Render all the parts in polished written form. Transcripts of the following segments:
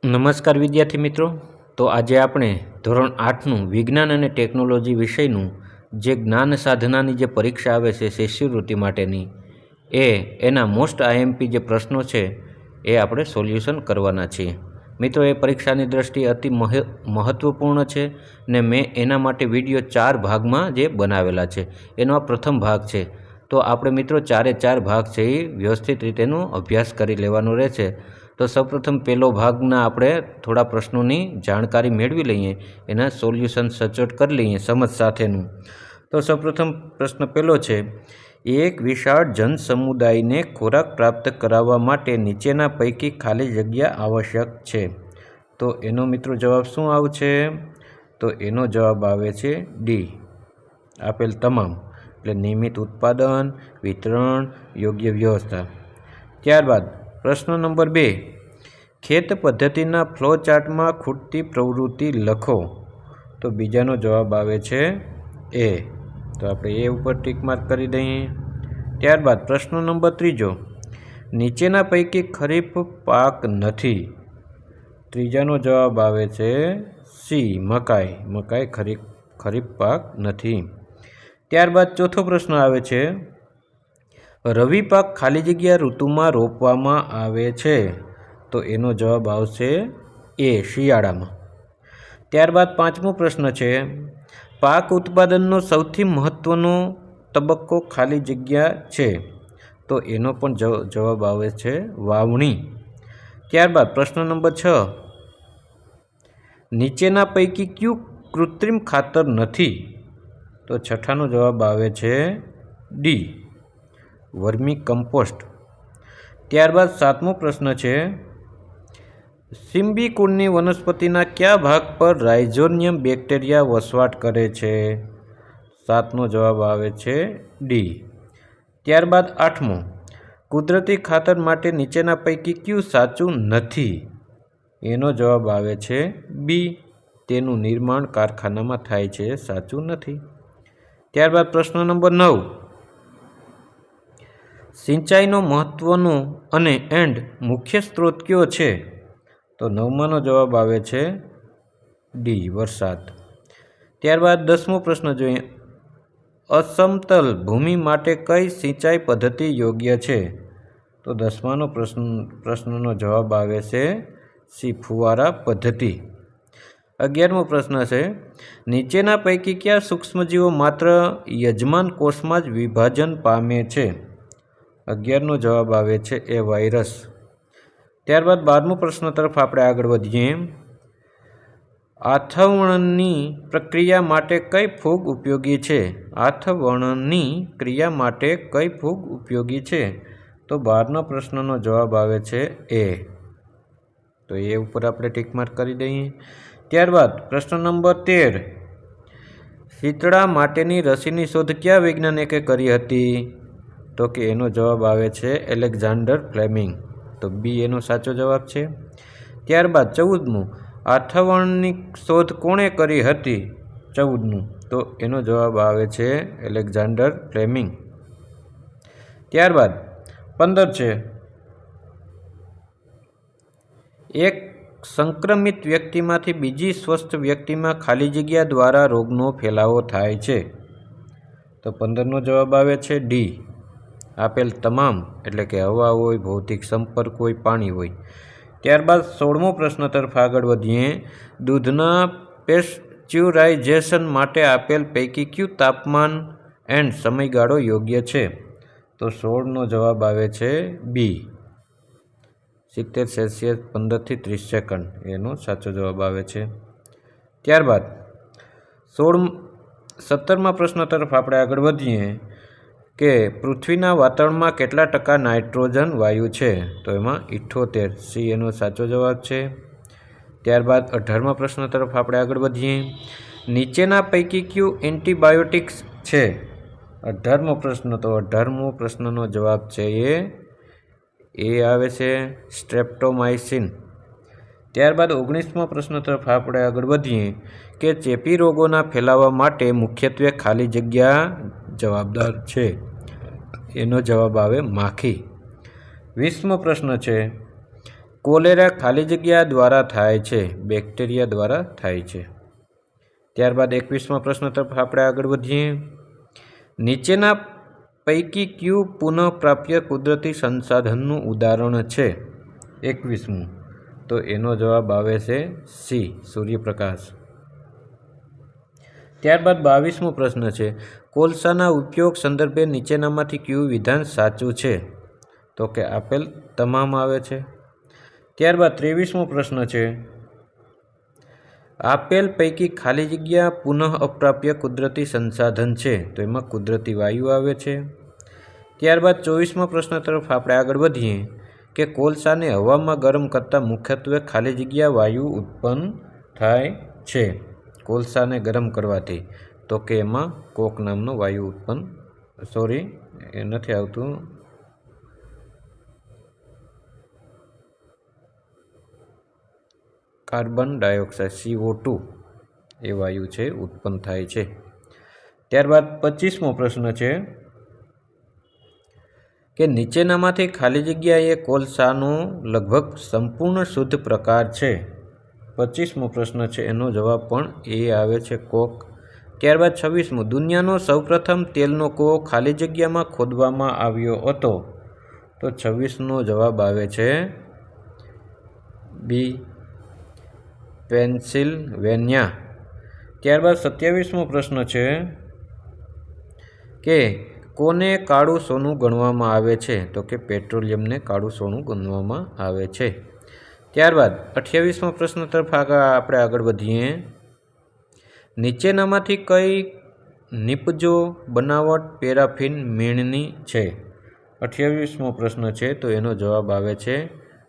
નમસ્કાર વિદ્યાર્થી મિત્રો। તો આજે આપણે ધોરણ 8નું વિજ્ઞાન અને ટેકનોલોજી વિષયનું જે જ્ઞાન સાધનાની જે પરીક્ષા આવે છે શિષ્યવૃત્તિ માટેની એના મોસ્ટ આઈએમપી જે પ્રશ્નો છે એ આપણે સોલ્યુશન કરવાના છીએ। મિત્રો એ પરીક્ષાની દ્રષ્ટિએ અતિ મહત્ત્વપૂર્ણ છે ને મેં એના માટે વિડીયો 4 ભાગમાં જે બનાવેલા છે એનો આ પ્રથમ ભાગ છે। તો આપણે મિત્રો 4 ભાગ છે એ વ્યવસ્થિત રીતેનો અભ્યાસ કરી લેવાનો રહેશે। તો સૌપ્રથમ પહેલો ભાગના આપણે થોડા પ્રશ્નોની જાણકારી મેળવી લઈએ, એના સોલ્યુશન સચોટ કરી લઈએ સમજ સાથેનું। તો સૌપ્રથમ પ્રશ્ન પહેલો છે, એક વિશાળ જનસમુદાયને ખોરાક પ્રાપ્ત કરાવવા માટે નીચેના પૈકી ખાલી જગ્યા આવશ્યક છે। તો એનો મિત્રો જવાબ શું આવશે? તો એનો જવાબ આવે છે ડી, આપેલ તમામ, એટલે નિયમિત ઉત્પાદન, વિતરણ, યોગ્ય વ્યવસ્થા। ત્યારબાદ પ્રશ્ન નંબર 2, ખેત પદ્ધતિના ફ્લો ચાર્ટમાં ખૂટતી પ્રવૃત્તિ લખો। તો બીજાનો જવાબ આવે છે એ, તો આપણે એ ઉપર ટીક માર્ક કરી દઈએ। ત્યારબાદ પ્રશ્ન નંબર 3, નીચેના પૈકી ખરીફ પાક નથી। ત્રીજાનો જવાબ આવે છે સી, મકાઈ ખરીફ પાક નથી। ત્યારબાદ ચોથો પ્રશ્ન આવે છે, રવિ પાક ખાલી જગ્યા ઋતુમાં રોપવામાં આવે છે। તો એનો જવાબ આવશે એ, શિયાળામાં। ત્યારબાદ પાંચમો પ્રશ્ન છે, પાક ઉત્પાદનનો સૌથી મહત્ત્વનો તબક્કો ખાલી જગ્યા છે। તો એનો પણ જવાબ આવે છે વાવણી। ત્યારબાદ પ્રશ્ન નંબર 6, નીચેના પૈકી કયું કૃત્રિમ ખાતર નથી? તો છઠ્ઠાનો જવાબ આવે છે ડી, વર્મી કમ્પોસ્ટ। ત્યારબાદ સાતમો પ્રશ્ન છે, સિમ્બી કુળની વનસ્પતિના કયા ભાગ પર રાઇઝોનિયમ બેક્ટેરિયા વસવાટ કરે છે? 7નો જવાબ આવે છે ડી। ત્યારબાદ આઠમો, કુદરતી ખાતર માટે નીચેના પૈકી કયું સાચું નથી? એનો જવાબ આવે છે બી, તેનું નિર્માણ કારખાનામાં થાય છે, સાચું નથી। ત્યારબાદ પ્રશ્ન નંબર 9, સિંચાઈનો મહત્ત્વનો અને મુખ્ય સ્ત્રોત કયો છે? તો 9માનો જવાબ આવે છે ડી, વરસાદ। ત્યારબાદ 10મો પ્રશ્ન જોઈએ, અસમતલ ભૂમિ માટે કઈ સિંચાઈ પદ્ધતિ યોગ્ય છે? તો 10માનો પ્રશ્નનો જવાબ આવે છે સી, ફુવારા પદ્ધતિ। 11મો પ્રશ્ન છે, નીચેના પૈકી કયા સૂક્ષ્મજીવો માત્ર યજમાન કોષમાં જ વિભાજન પામે છે? 11નો જવાબ આવે છે એ, વાયરસ। ત્યારબાદ 12મો પ્રશ્ન તરફ આપણે આગળ વધીએ, આથવણની પ્રક્રિયા માટે કઈ ફૂગ ઉપયોગી છે? આથવણની ક્રિયા માટે કઈ ફૂગ ઉપયોગી છે? તો 12ના પ્રશ્નનો જવાબ આવે છે એ, તો એ ઉપર આપણે ટીક માર્ક કરી દઈએ। ત્યારબાદ પ્રશ્ન નંબર 13, શીતળા માટેની રસીની શોધ કયા વૈજ્ઞાનિકે કરી હતી? તો કે એનો જવાબ આવે છે એલેક્ઝાન્ડર ફ્લેમિંગ, તો બી એનો સાચો જવાબ છે। ત્યારબાદ 14મું, આથવણની શોધ કોણે કરી હતી? 14મું, તો એનો જવાબ આવે છે એલેક્ઝાન્ડર ફ્લેમિંગ। ત્યારબાદ 15 છે, એક સંક્રમિત વ્યક્તિમાંથી બીજી સ્વસ્થ વ્યક્તિમાં ખાલી જગ્યા દ્વારા રોગનો ફેલાવો થાય છે। તો 15નો જવાબ આવે છે ડી, આપેલ તમામ, એટલે કે હવા હોય, ભૌતિક સંપર્ક હોય, પાણી હોય। ત્યારબાદ 16મો પ્રશ્ન તરફ આગળ વધીએ, દૂધના પેસ્ચ્યુરાઇઝેશન માટે આપેલ પૈકી કયું તાપમાન સમયગાળો યોગ્ય છે? તો 16નો જવાબ આવે છે બી, 70 સેલ્સિયસ 15 થી 30 સેકન્ડ, એનો સાચો જવાબ આવે છે। ત્યારબાદ 17મા પ્રશ્ન તરફ આપણે આગળ વધીએ કે પૃથ્વીના વાતાવરણમાં કેટલા ટકા નાઇટ્રોજન વાયુ છે? તો એમાં 78, સી એનો સાચો જવાબ છે। ત્યારબાદ 18મા પ્રશ્ન તરફ આપણે આગળ વધીએ, નીચેના પૈકી કયું એન્ટીબાયોટિક્સ છે? 18મો પ્રશ્ન, તો 18મો પ્રશ્નનો જવાબ છે એ આવે છે સ્ટ્રેપ્ટોમાઇસિન। ત્યારબાદ 19મા પ્રશ્ન તરફ આપણે આગળ વધીએ કે ચેપી રોગોના ફેલાવા માટે મુખ્યત્વે ખાલી જગ્યા જવાબદાર છે? એનો જવાબ આવે માખી। 20મો પ્રશ્ન છે, કોલેરા ખાલી જગ્યા દ્વારા થાય છે, બેક્ટેરિયા દ્વારા થાય છે. ત્યારબાદ 21મા પ્રશ્ન તરફ આપણે આગળ વધીએ. નીચેના પૈકી કયું પુનઃપ્રાપ્ય કુદરતી સંસાધનનું ઉદાહરણ છે? 21મું, તો એનો જવાબ આવે છે સી, સૂર્યપ્રકાશ. ત્યારબાદ 22મો પ્રશ્ન છે, કોલસાના ઉપયોગ સંદર્ભે નીચેનામાંથી કયું વિધાન સાચું છે? તો કે આપેલ તમામ આવે છે. ત્યારબાદ 23મો પ્રશ્ન છે, આપેલ પૈકી ખાલી જગ્યા પુનઃ અપ્રાપ્ય કુદરતી સંસાધન છે, તો એમાં કુદરતી વાયુ આવે છે. ત્યારબાદ 24મા પ્રશ્ન તરફ આપણે આગળ વધીએ કે કોલસાને હવામાં ગરમ કરતાં મુખ્યત્વે ખાલી જગ્યા વાયુ ઉત્પન્ન થાય છે. કોલસાને ગરમ કરવાથી, તો કે એમાં કોક નામનો વાયુ ઉત્પન્ન, એ નથી આવતું, કાર્બન ડાયોક્સાઇડ CO2 એ વાયુ છે ઉત્પન્ન થાય છે. ત્યારબાદ 25મો પ્રશ્ન છે કે નીચેનામાંથી ખાલી જગ્યા એ કોલસાનો લગભગ સંપૂર્ણ શુદ્ધ પ્રકાર છે. 25મો પ્રશ્ન છે, એનો જવાબ પણ એ આવે છે, કોક. ત્યારબાદ 26મું, દુનિયાનો સૌપ્રથમ તેલનો કૂવો ખાલી જગ્યામાં ખોદવામાં આવ્યો હતો, તો 26નો જવાબ આવે છે બી, પેન્સિલ્વેનિયા. ત્યારબાદ 27મો પ્રશ્ન છે કે કોને કાળું સોનું ગણવામાં આવે છે? તો કે પેટ્રોલિયમને કાળું સોનું ગણવામાં આવે છે. ત્યારબાદ 28મા પ્રશ્ન તરફ આપણે આગળ વધીએ. નીચેનામાંથી કઈ નિપજો બનાવટ પેરાફિન મીણની છે? 28મો પ્રશ્ન છે, તો એનો જવાબ આવે છે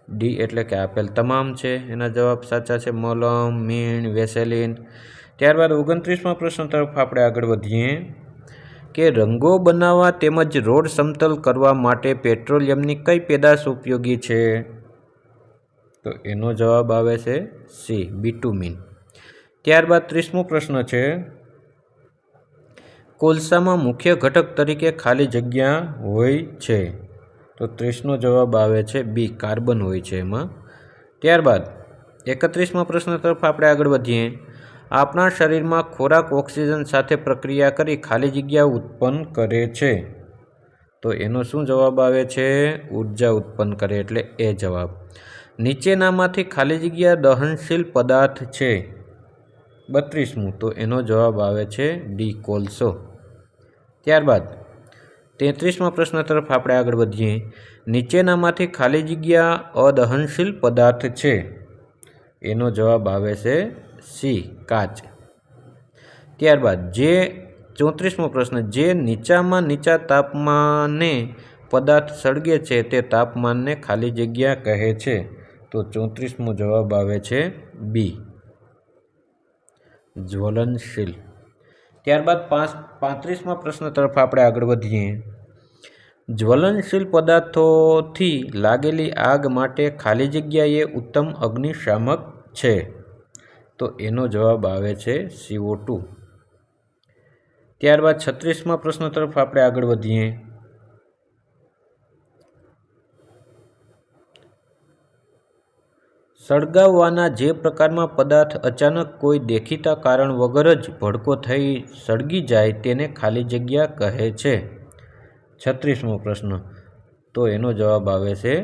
ડી, એટલે કે આપેલ તમામ છે. એના જવાબ સાચા છે, મલમ, મીણ, વેસેલિન. ત્યારબાદ 29મા પ્રશ્ન તરફ આપણે આગળ વધીએ કે રંગો બનાવવા તેમજ રોડ સમતલ કરવા માટે પેટ્રોલિયમની કઈ પેદાશ ઉપયોગી છે? તો એનો જવાબ આવે છે સી, બિટુમિન. ત્યારબાદ 30મો પ્રશ્ન છે, કોલસામાં મુખ્ય ઘટક તરીકે ખાલી જગ્યા હોય છે, તો 30નો જવાબ આવે છે બી, કાર્બન હોય છે એમાં. ત્યારબાદ 31મા પ્રશ્ન તરફ આપણે આગળ વધીએ. આપણા શરીરમાં ખોરાક ઓક્સિજન સાથે પ્રક્રિયા કરી ખાલી જગ્યા ઉત્પન્ન કરે છે, તો એનો શું જવાબ આવે છે? ઉર્જા ઉત્પન્ન કરે, એટલે એ જવાબ. નીચેનામાંથી ખાલી જગ્યા દહનશીલ પદાર્થ છે? 32મું, તો એનો જવાબ આવે છે ડી, કોલસો. ત્યારબાદ 33મા પ્રશ્ન તરફ આપણે આગળ વધીએ. નીચેનામાંથી ખાલી જગ્યા અદહનશીલ પદાર્થ છે? એનો જવાબ આવે છે સી, કાચ. ત્યારબાદ 34મો પ્રશ્ન, જે નીચામાં નીચા તાપમાને પદાર્થ સળગે છે તે તાપમાનને ખાલી જગ્યા કહે છે, તો 34મો જવાબ આવે છે બી, જ્વલનશીલ. ત્યારબાદ 35મા પ્રશ્ન તરફ આપણે આગળ વધીએ. જ્વલનશીલ પદાર્થોથી લાગેલી આગ માટે ખાલી જગ્યા એ ઉત્તમ અગ્નિશામક છે, તો એનો જવાબ આવે છે CO2. ત્યારબાદ 36મા પ્રશ્ન તરફ આપણે આગળ વધીએ. સળગાવવાના જે પ્રકારમાં પદાર્થ અચાનક કોઈ દેખીતા કારણ વગર જ ભડકો થઈ સળગી જાય તેને ખાલી જગ્યા કહે છે? 36મો પ્રશ્ન, તો એનો જવાબ આવે છે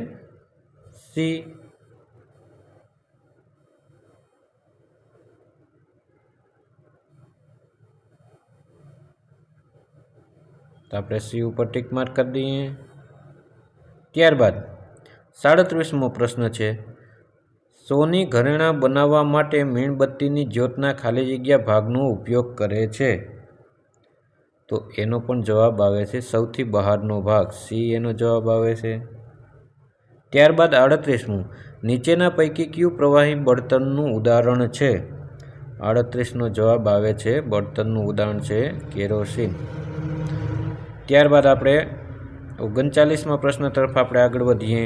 સી. તો આપણે સી ઉપર ટીક માર્ક કરી દઈએ. ત્યારબાદ 37મો પ્રશ્ન છે, સોની ઘરેણાં બનાવવા માટે મીણબત્તીની જ્યોતના ખાલી જગ્યા ભાગનો ઉપયોગ કરે છે, તો એનો પણ જવાબ આવે છે સૌથી બહારનો ભાગ, સી એનો જવાબ આવે છે. ત્યારબાદ 38મું, નીચેના પૈકી કયું પ્રવાહી બળતણનું ઉદાહરણ છે? 38નો જવાબ આવે છે, બળતણનું ઉદાહરણ છે કેરોસીન. ત્યારબાદ આપણે 39મા પ્રશ્ન તરફ આપણે આગળ વધીએ.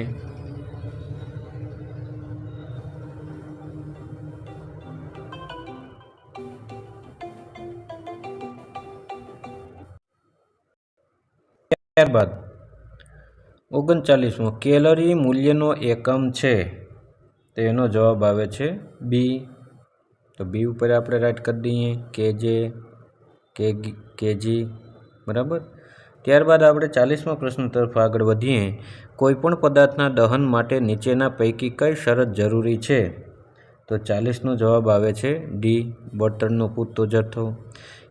ત્યારબાદ 39મો, કેલરી મૂલ્યનો એકમ છે, તો એનો જવાબ આવે છે બી. તો બી ઉપર આપણે રાઈટ કરી દઈએ કેજે કેજી, બરાબર. ત્યારબાદ આપણે 40મા પ્રશ્ન તરફ આગળ વધીએ. કોઈપણ પદાર્થના દહન માટે નીચેના પૈકી કઈ શરત જરૂરી છે? તો 40નો જવાબ આવે છે ડી, બળતણનો પૂરતો જથ્થો.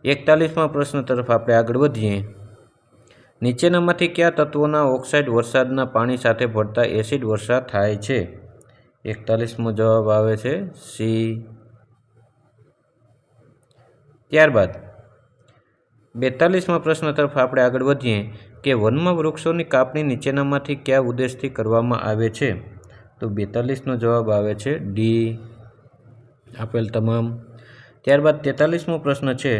41મા પ્રશ્ન તરફ આપણે આગળ વધીએ. નીચેનામાંથી કયા તત્વોના ઓક્સાઇડ વરસાદના પાણી સાથે ભળતા એસિડ વર્ષા થાય છે? 41મો જવાબ આવે છે સી. ત્યારબાદ 42મા પ્રશ્ન તરફ આપણે આગળ વધીએ કે વનમાં વૃક્ષોની કાપણી નીચેનામાંથી કયા ઉદ્દેશથી કરવામાં આવે છે? તો 42નો જવાબ આવે છે ડી, આપેલ તમામ. ત્યારબાદ 43મો પ્રશ્ન છે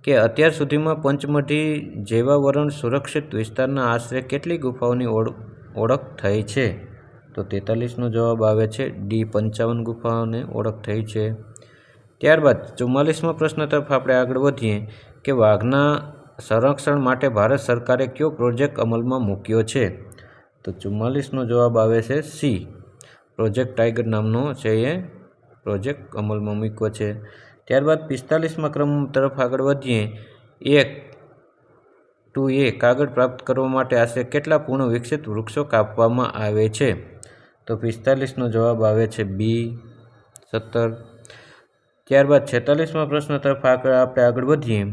કે અત્યાર સુધીમાં પંચમઢી જૈવાવરણ સુરક્ષિત વિસ્તારના આશરે કેટલી ગુફાઓની ઓળખ થઈ છે? તો 43નો જવાબ આવે છે ડી, 55 ગુફાઓની ઓળખ થઈ છે. ત્યારબાદ 44મા પ્રશ્ન તરફ આપણે આગળ વધીએ કે વાઘના સંરક્ષણ માટે ભારત સરકારે કયો પ્રોજેક્ટ અમલમાં મૂક્યો છે? તો 44નો જવાબ આવે છે સી, પ્રોજેક્ટ ટાઈગર નામનો છે એ પ્રોજેક્ટ અમલમાં મૂક્યો છે. ત્યારબાદ 45મા ક્રમ તરફ આગળ વધીએ. 1 કાગળ પ્રાપ્ત કરવા માટે આશરે કેટલા પૂર્ણ વિકસિત વૃક્ષો કાપવામાં આવે છે? તો 45નો જવાબ આવે છે બી, 17. ત્યારબાદ 46મા પ્રશ્ન તરફ આપણે આગળ વધીએ.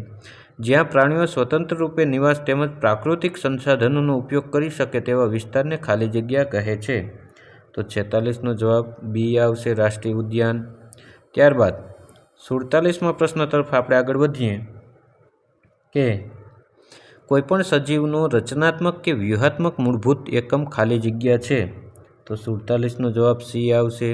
જ્યાં પ્રાણીઓ સ્વતંત્ર રૂપે નિવાસ તેમજ પ્રાકૃતિક સંસાધનોનો ઉપયોગ કરી શકે તેવા વિસ્તારને ખાલી જગ્યા કહે છે? તો 46નો જવાબ બી આવશે, રાષ્ટ્રીય ઉદ્યાન. ત્યારબાદ 47મા પ્રશ્ન તરફ આપણે આગળ વધીએ કે કોઈપણ સજીવનો રચનાત્મક કે વ્યૂહાત્મક મૂળભૂત એકમ ખાલી જગ્યા છે? તો 47નો જવાબ સી આવશે.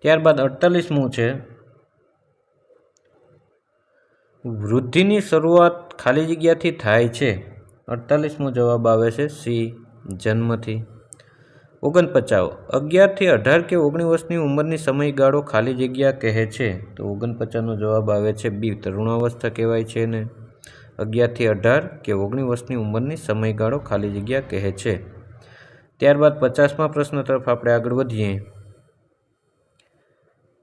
ત્યારબાદ 48મું છે વૃદ્ધિની શરૂઆત ખાલી જગ્યાથી થાય છે? 48મો જવાબ આવે છે સી, જન્મથી. 49 11 થી 18 કે 19 વર્ષની ઉંમરની સમયગાળો ખાલી જગ્યા કહે છે? તો 49નો જવાબ આવે છે બી, તરુણાવસ્થા કહેવાય છે ને. 11 થી 18 કે 19 વર્ષની ઉંમરની સમયગાળો ખાલી જગ્યા કહે છે. ત્યારબાદ 50મા પ્રશ્ન તરફ આપણે આગળ વધીએ.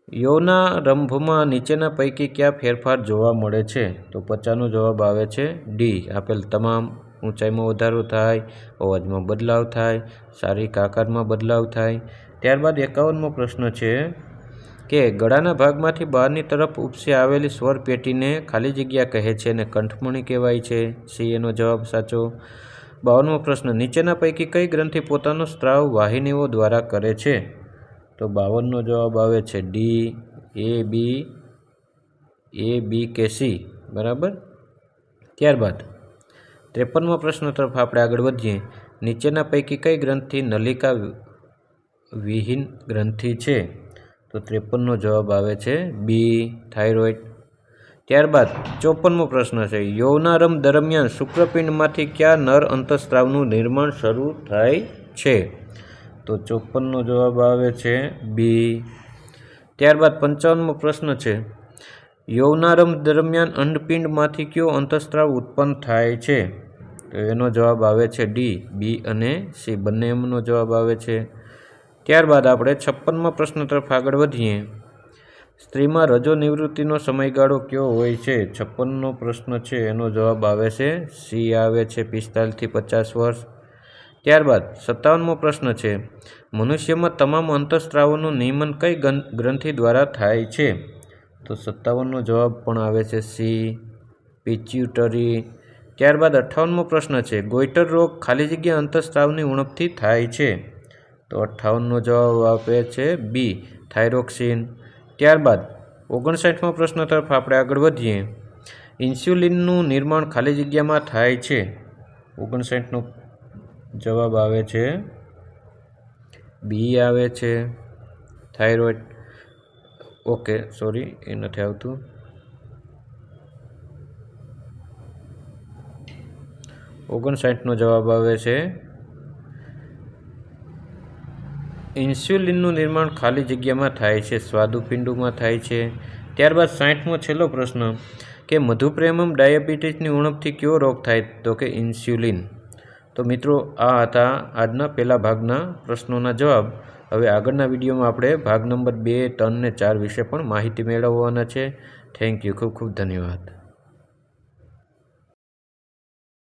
યૌનારંભમાં નીચેના પૈકી કયા ફેરફાર જોવા મળે છે? તો 50નો જવાબ આવે છે ડી, આપેલ તમામ. ઊંચાઈમાં વધારો થાય, અવાજમાં બદલાવ થાય, શારીરિક આકારમાં બદલાવ થાય. ત્યારબાદ 51મો પ્રશ્ન છે કે ગળાના ભાગમાંથી બહારની તરફ ઉપસી આવેલી સ્વર પેટીને ખાલી જગ્યા કહે છે અને કંઠમણી કહેવાય છે? સી એનો જવાબ સાચો. 52મો પ્રશ્ન નીચેના પૈકી કઈ ગ્રંથિ પોતાનો સ્ત્રાવ વાહિનીઓ દ્વારા કરે છે? તો 52નો જવાબ આવે છે ડી, એ બી કે સી, બરાબર. ત્યારબાદ 53મા પ્રશ્ન તરફ આપણે આગળ વધીએ. નીચેના પૈકી કઈ ગ્રંથિ નલિકા વિહીન ગ્રંથિ છે? તો 53નો જવાબ આવે છે બી, થાઇરોઇડ. ત્યારબાદ 54મો પ્રશ્ન છે યૌનારંભ દરમિયાન શુક્રપિંડમાંથી કયા નર અંતઃસ્ત્રાવનું નિર્માણ શરૂ થાય છે? તો 54નો જવાબ આવે છે બી. ત્યારબાદ 55મો પ્રશ્ન છે યૌનારંભ દરમિયાન અંડપિંડમાંથી કયો અંતઃસ્ત્રાવ ઉત્પન્ન થાય છે? તો એનો જવાબ આવે છે ડી, બી અને સી બંને એમનો જવાબ આવે છે. ત્યારબાદ આપણે 56મા પ્રશ્ન તરફ આગળ વધીએ. સ્ત્રીમાં રજો નિવૃત્તિનો સમયગાળો કયો હોય છે? 56મો પ્રશ્ન છે એનો જવાબ આવે છે સી આવે છે, 45 થી 50 વર્ષ. ત્યારબાદ 57મો પ્રશ્ન છે મનુષ્યમાં તમામ અંતઃસ્ત્રાવોનું નિયમન કઈ ગ્રંથિ દ્વારા થાય છે? તો 57નો જવાબ પણ આવે છે સી, પિચ્યુટરી. ત્યારબાદ 58મો પ્રશ્ન છે ગોઈટર રોગ ખાલી જગ્યા અંતઃસ્ત્રાવની ઉણપથી થાય છે? તો 58નો જવાબ આપે છે બી, થાઇરોક્સિન. ત્યારબાદ 59મો પ્રશ્ન તરફ આપણે આગળ વધીએ. ઇન્સ્યુલિનનું નિર્માણ ખાલી જગ્યામાં થાય છે? 59નો જવાબ આવે છે બી આવે છે, થાઇરોઇડ. ઓકે, સોરી, એ નથી આવતું. નો જવાબ આવે છે ઇન્સ્યુલિનનું નિર્માણ ખાલી જગ્યામાં થાય છે, સ્વાદુપિંડોમાં થાય છે. ત્યારબાદ 60મો છેલ્લો પ્રશ્ન કે મધુપ્રેમમ ડાયાબિટીસની ઉણપથી કયો રોગ થાય? તો કે ઇન્સ્યુલિન. તો મિત્રો આ હતા આજના પહેલા ભાગના પ્રશ્નોના જવાબ. હવે આગળના વિડીયોમાં આપણે ભાગ નંબર 2, 3 ને 4 વિશે પણ માહિતી મેળવવાના છે. Thank you. ખૂબ ખૂબ ધન્યવાદ.